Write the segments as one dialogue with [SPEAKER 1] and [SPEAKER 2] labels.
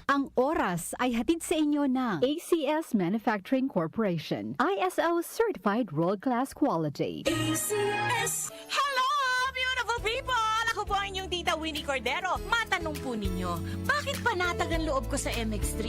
[SPEAKER 1] Ang oras ay hatid sa inyo ng ACS Manufacturing Corporation, ISO Certified World-Class Quality.
[SPEAKER 2] ACS! Hello, beautiful people! Ako po ang inyong tita Winnie Cordero. Matanong po ninyo, bakit panatag ang loob ko sa MX3?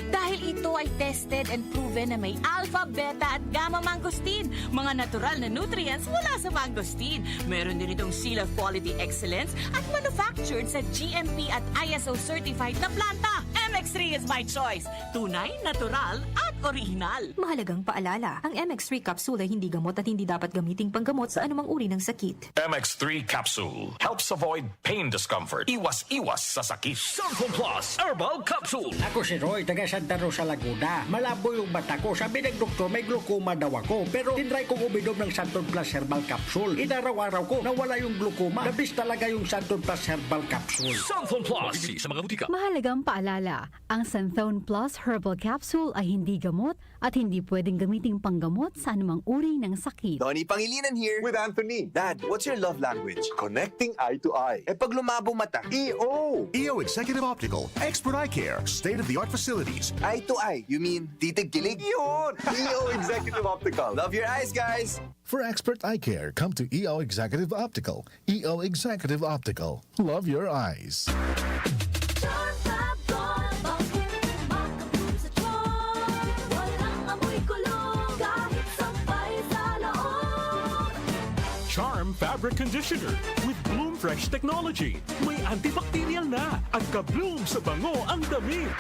[SPEAKER 2] Dahil ito ay tested and proven na may alpha, beta at gamma mangosteen. Mga natural na nutrients mula sa mangosteen. Meron din itong Seal of Quality Excellence at manufactured sa GMP at ISO certified na planta. MX3 is my choice. Tunay, natural at original.
[SPEAKER 3] Mahalagang paalala, ang MX3 capsule ay hindi gamot at hindi dapat gamiting panggamot sa anumang uri ng sakit.
[SPEAKER 4] MX3 Capsule helps avoid pain discomfort. Iwas-iwas sa sakit.
[SPEAKER 5] Sanfon Plus Herbal Capsule.
[SPEAKER 6] Ako si Roy, taga Santa Rosa, Laguna. Malabo yung mata ko. Sabi ng doktor, may glaucoma daw ako. Pero tinry kong uminom ng Santon Plus Herbal Capsule. Inaraw-araw ko, nawala yung glaucoma. Nabis talaga yung Santon Plus Herbal Capsule.
[SPEAKER 5] Sanfon Plus. Mabibili sa mga butika.
[SPEAKER 1] Mahalagang paalala, ang Santhone Plus Herbal Capsule ay hindi gamot at hindi pwedeng gamiting panggamot sa anumang uri ng sakit.
[SPEAKER 7] Donnie Pangilinan here.
[SPEAKER 8] With Anthony.
[SPEAKER 7] Dad, what's your love language?
[SPEAKER 8] Connecting eye to eye.
[SPEAKER 7] Eh pag lumabo mata,
[SPEAKER 8] EO!
[SPEAKER 9] EO Executive Optical, expert eye care, state-of-the-art facilities.
[SPEAKER 7] eye to eye, you mean titig kilig?
[SPEAKER 8] Yun! EO Executive Optical.
[SPEAKER 7] Love your eyes, guys!
[SPEAKER 9] For expert eye care, come to EO Executive Optical. EO Executive Optical. Love your eyes.
[SPEAKER 5] Charm Fabric Conditioner with Bloom Fresh Technology. May antibacterial na at ka-bloom sa bango ang damit.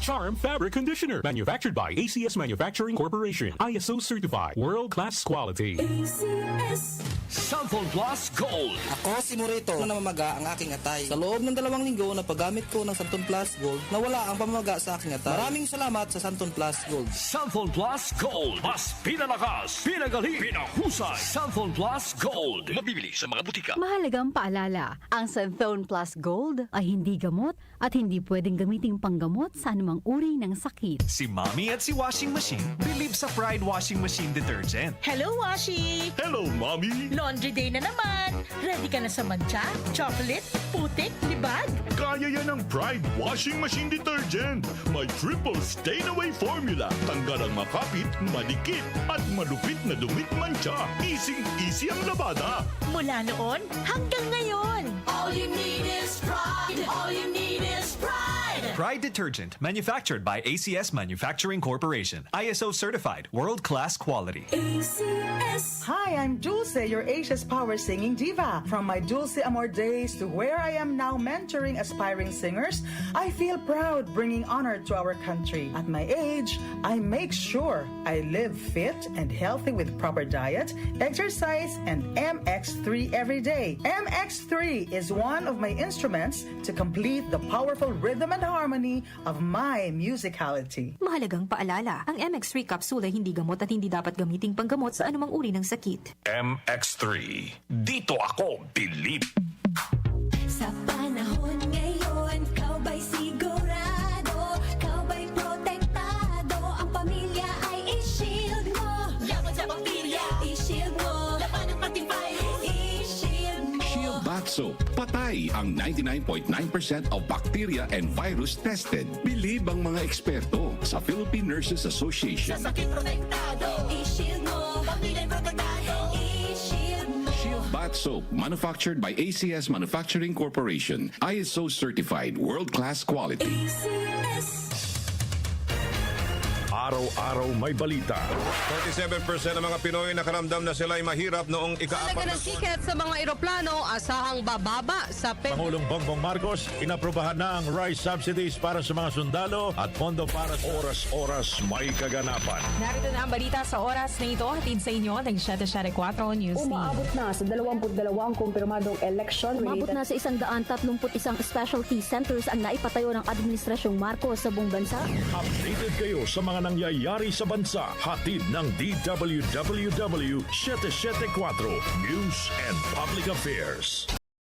[SPEAKER 5] Charm Fabric Conditioner. Manufactured by ACS Manufacturing Corporation. ISO certified. World-class quality.
[SPEAKER 2] ACS!
[SPEAKER 5] Sanfon Plus Gold.
[SPEAKER 10] Ako si Morito na namamaga ang aking atay. Sa loob ng 2 linggo na paggamit ko ng Santon Plus Gold, nawala ang pamamaga sa aking atay. Maraming salamat sa Santon Plus Gold.
[SPEAKER 5] Sanfon Plus Gold. Mas pinalakas, pinagaling, pinahusay. Sanfon Plus Gold. Mabibili sa mga butika.
[SPEAKER 1] Mahalagang paalala, ang Santhone Plus Gold ay hindi gamot at hindi pwedeng gamiting panggamot sa anumang uri ng sakit.
[SPEAKER 11] Si Mommy at si Washing Machine believe sa Pride Washing Machine Detergent.
[SPEAKER 2] Hello, Washi!
[SPEAKER 5] Hello, Mommy.
[SPEAKER 2] Laundry day na naman. Ready ka na sa mancha, chocolate, putik, libag?
[SPEAKER 5] Kaya yan ng Pride Washing Machine Detergent. May triple stain-away formula. Tanggal ang makapit, madikit, at malupit na dumit mancha. Easy ang labada.
[SPEAKER 2] Mula noon hanggang ngayon. All you need is pride. All you need is pride.
[SPEAKER 11] Pride Detergent, manufactured by ACS Manufacturing Corporation. ISO certified, world-class quality.
[SPEAKER 2] ACS.
[SPEAKER 12] Hi, I'm Dulce, your Asia's Power Singing Diva. From my Dulce Amor days to where I am now mentoring aspiring singers, I feel proud bringing honor to our country. At my age, I make sure I live fit and healthy with proper diet, exercise, and MX3 every day. MX3 is one of my instruments to complete the powerful rhythm and harmony of my musicality.
[SPEAKER 3] Mahalagang paalala, ang MX3 capsule ay hindi gamot at hindi dapat gamiting panggamot sa anumang uri ng sakit.
[SPEAKER 4] MX3. Dito ako bilib.
[SPEAKER 13] Sa panahon ngayon, ikaw ba'y sigurado? Ikaw ba'y protektado? Ang pamilya ay i-shield mo. Laban sa bakterya, i-shield mo. Laban ng pating virus, i-shield mo.
[SPEAKER 14] Shield Bath Soap. Patay ang 99.9% of bacteria and virus tested. Believe ang mga eksperto sa Philippine Nurses Association.
[SPEAKER 13] Sa sakit protektado, i-shield mo. Pamilya protektado, i-shield mo.
[SPEAKER 14] Shield Bath Soap, manufactured by ACS Manufacturing Corporation. ISO certified, world-class quality.
[SPEAKER 2] ACS.
[SPEAKER 5] Araw-araw may balita.
[SPEAKER 15] 47% ng mga Pinoy nakaramdam na sila'y mahirap noong ika-4
[SPEAKER 16] Talaga ng tiket sa mga eroplano, asahang bababa sa
[SPEAKER 5] Pangulong Bongbong Marcos, inaprubahan na ang rice subsidies para sa mga sundalo at pondo para sa oras-oras may kaganapan.
[SPEAKER 3] Narito na ang balita sa oras na ito, hatid sa inyo ng 774 News Team.
[SPEAKER 17] Umaabot na sa 22 kumpirmadong election.
[SPEAKER 18] Umabot na sa 131 specialty centers ang naipatayo ng Administrasyong Marcos sa buong bansa.
[SPEAKER 5] Updated kayo sa mga nangyayari sa bansa. Hatid ng DWWW 774 News and Public Affairs.